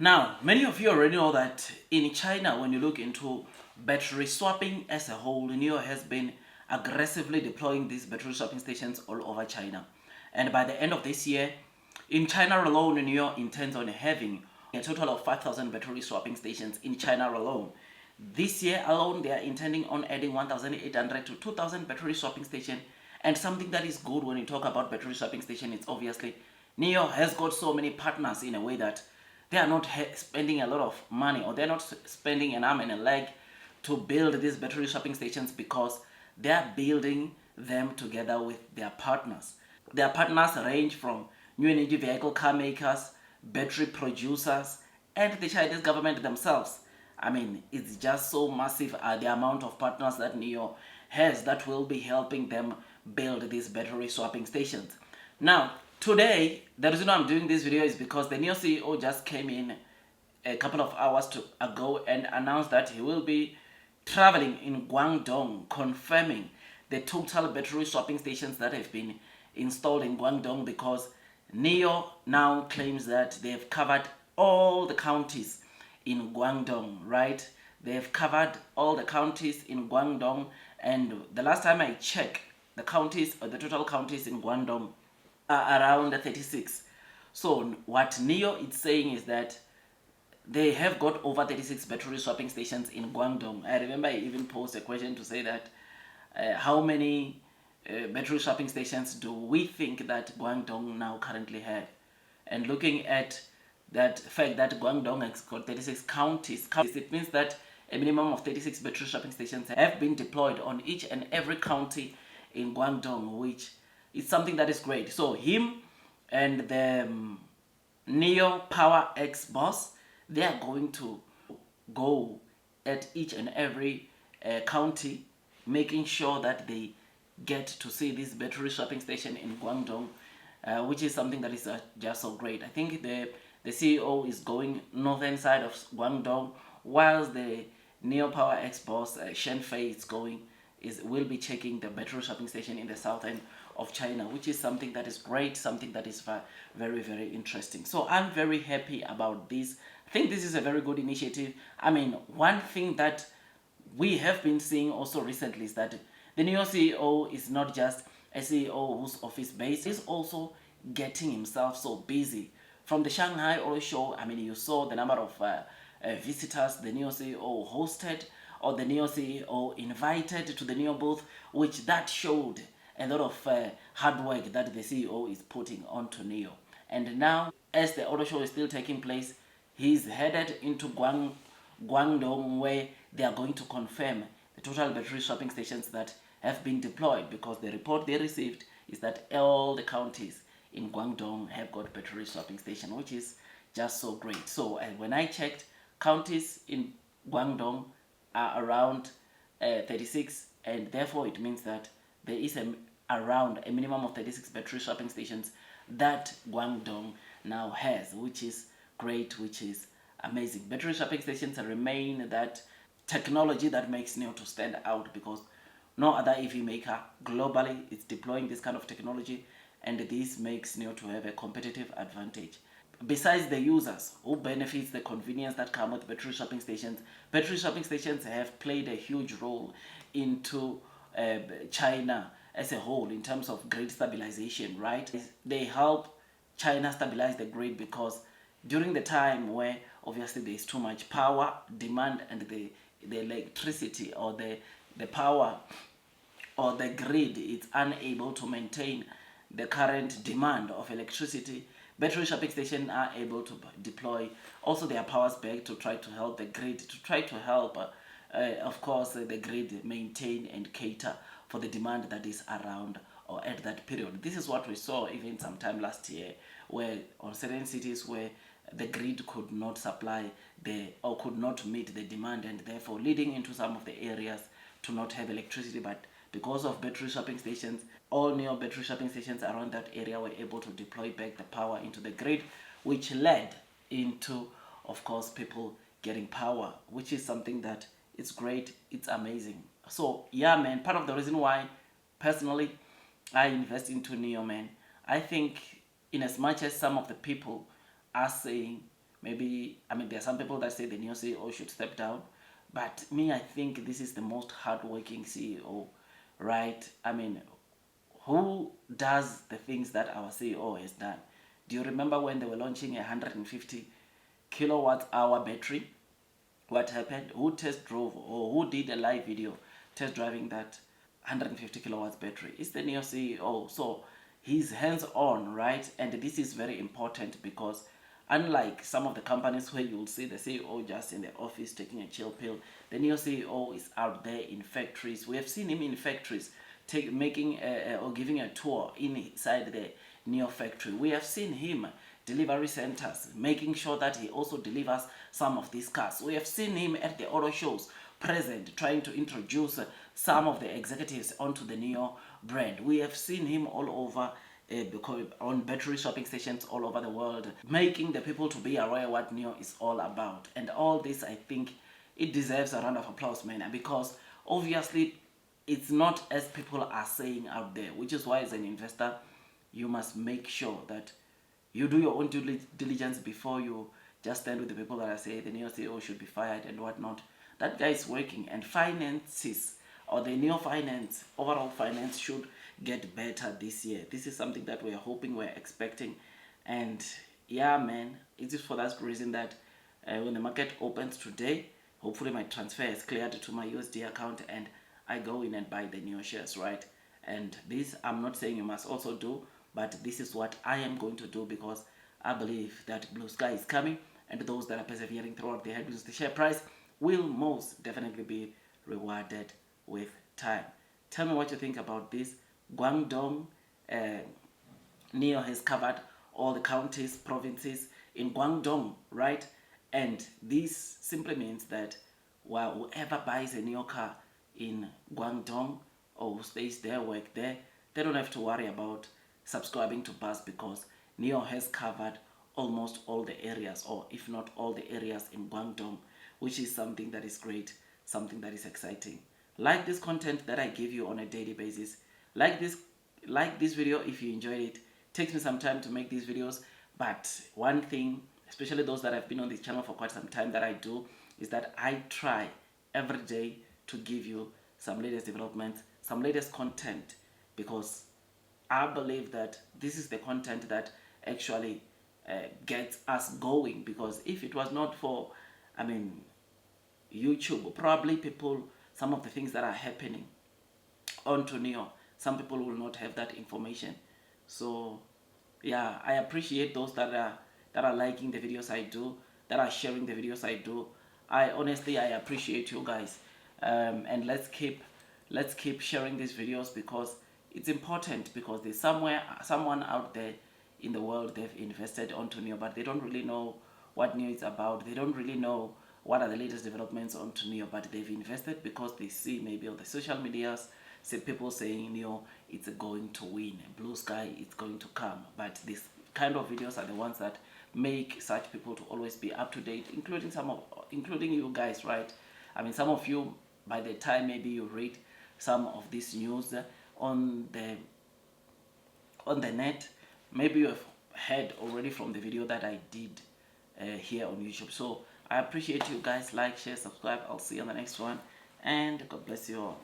Now, many of you already know that in China, when you look into battery swapping as a whole, NIO has been aggressively deploying these battery swapping stations all over China. And by the end of this year, in China alone, NIO intends on having a total of 5,000 battery swapping stations in China alone. This year alone, they are intending on adding 1,800 to 2,000 battery swapping stations. And something that is good when you talk about battery swapping station is obviously NIO has got so many partners in a way that they are not spending a lot of money, or they're not spending an arm and a leg to build these battery swapping stations, because they are building them together with their partners. Their partners range from new energy vehicle car makers, battery producers, and the Chinese government themselves. I mean, it's just so massive the amount of partners that NIO has that will be helping them build these battery swapping stations. Now, today, the reason I'm doing this video is because the NIO CEO just came in a couple of hours ago and announced that he will be traveling in Guangdong, confirming the total battery swapping stations that have been installed in Guangdong, because NIO now claims that they've covered all the counties in Guangdong, right? They've covered all the counties in Guangdong, and the last time I checked, the counties, or the total counties in Guangdong are around 36. So what NIO is saying is that they have got over 36 battery swapping stations in Guangdong. I remember I even posed a question to say that how many battery swapping stations do we think that Guangdong now currently have? And looking at that fact that Guangdong has got 36 counties, it means that a minimum of 36 battery swapping stations have been deployed on each and every county in Guangdong, which is something that is great. So him and the NIO Power X boss, they are going to go at each and every county, making sure that they get to see this battery swapping station in Guangdong, which is something that is just so great. I think the CEO is going northern side of Guangdong, whilst the NIO Power X boss Shen Fei will be checking the battery swapping station in the south end of China, which is something that is great, something that is very, very interesting. So I'm very happy about this. I think this is a very good initiative. I mean, one thing that we have been seeing also recently is that the NIO CEO is not just a CEO whose office base, he's also getting himself so busy. From the Shanghai Auto Show, I mean, you saw the number of visitors the NIO CEO hosted, or the NIO CEO invited to the NIO booth, which that showed a lot of hard work that the CEO is putting onto NIO. And now, as the auto show is still taking place, he's headed into Guangdong, where they are going to confirm the total battery swapping stations that have been deployed, because the report they received is that all the counties in Guangdong have got battery swapping station, which is just so great. So when I checked, counties in Guangdong are around 36, and therefore it means that there is around a minimum of 36 battery swapping stations that Guangdong now has, which is great, which is amazing. Battery swapping stations remain that technology that makes NIO to stand out, because no other EV maker globally is deploying this kind of technology, and this makes NIO to have a competitive advantage. Besides the users who benefits the convenience that come with battery swapping stations have played a huge role into China as a whole in terms of grid stabilization, right? They help China stabilize the grid, because during the time where obviously there is too much power demand, and the electricity, or the power, or the grid is unable to maintain the current demand of electricity, battery swapping stations are able to deploy also their powers back to try to help the grid, to try to help of course the grid maintain and cater for the demand that is around or at that period. This is what we saw even sometime last year, where on certain cities where the grid could not supply or could not meet the demand, and therefore leading into some of the areas to not have electricity. But because of battery swapping stations, all NIO battery swapping stations around that area were able to deploy back the power into the grid, which led into, of course, people getting power, which is something that it's great, it's amazing. So yeah, man, part of the reason why personally I invest into NIO, man, I think in as much as some of the people are saying Maybe, I mean, there are some people that say the new CEO should step down, but me, I think this is the most hardworking CEO, right? I mean, who does the things that our CEO has done? Do you remember when they were launching a 150 kilowatt hour battery? What happened? Who test drove or who did a live video test driving that 150 kilowatts battery? It's the new CEO. So he's hands on, right? And this is very important because unlike some of the companies where you'll see the CEO just in the office taking a chill pill, the new CEO is out there in factories. We have seen him in factories making or giving a tour inside the NIO factory. We have seen him delivery centers, making sure that he also delivers some of these cars. We have seen him at the auto shows present, trying to introduce some of the executives onto the NIO brand. We have seen him all over on battery shopping stations all over the world, making the people to be aware what NIO is all about. And all this, I think, it deserves a round of applause, man, because obviously it's not as people are saying out there, which is why as an investor, you must make sure that you do your own due diligence before you just stand with the people that are saying the NIO CEO should be fired and whatnot. That guy is working, and finances or the NIO finance, overall finance should get better this year. This is something that we're hoping, we're expecting. And yeah, man, it is for that reason that when the market opens today, hopefully my transfer is cleared to my USD account and I go in and buy the NIO shares, right? And this, I'm not saying you must also do, but this is what I am going to do because I believe that blue sky is coming, and those that are persevering throughout the headwinds, the share price will most definitely be rewarded with time. Tell me what you think about this. Guangdong, NIO has covered all the counties, provinces in Guangdong, right? And this simply means that whoever buys a NIO car in Guangdong or who stays there, work there, they don't have to worry about subscribing to bus because NIO has covered almost all the areas, or if not all the areas in Guangdong, which is something that is great, something that is exciting. Like this content that I give you on a daily basis. Like this video if you enjoyed it. It takes me some time to make these videos, but one thing, especially those that have been on this channel for quite some time, that I do is that I try every day to give you some latest developments, some latest content, because I believe that this is the content that actually gets us going. Because if it was not for, I mean, YouTube, probably people, some of the things that are happening onto NIO, some people will not have that information. So yeah, I appreciate those that are liking the videos I do, that are sharing the videos I do. I appreciate you guys, and let's keep sharing these videos because it's important, because there's someone out there in the world, they've invested onto NIO, but they don't really know what NIO is about. They don't really know what are the latest developments onto NIO, but they've invested because they see maybe on the social medias, see people saying NIO it's going to win, blue sky it's going to come. But these kind of videos are the ones that make such people to always be up to date, including you guys, right? I mean, some of you, by the time maybe you read some of this news on the net, maybe you have heard already from the video that I did here on YouTube. So I appreciate you guys. Like, share, subscribe. I'll see you on the next one, and God bless you all.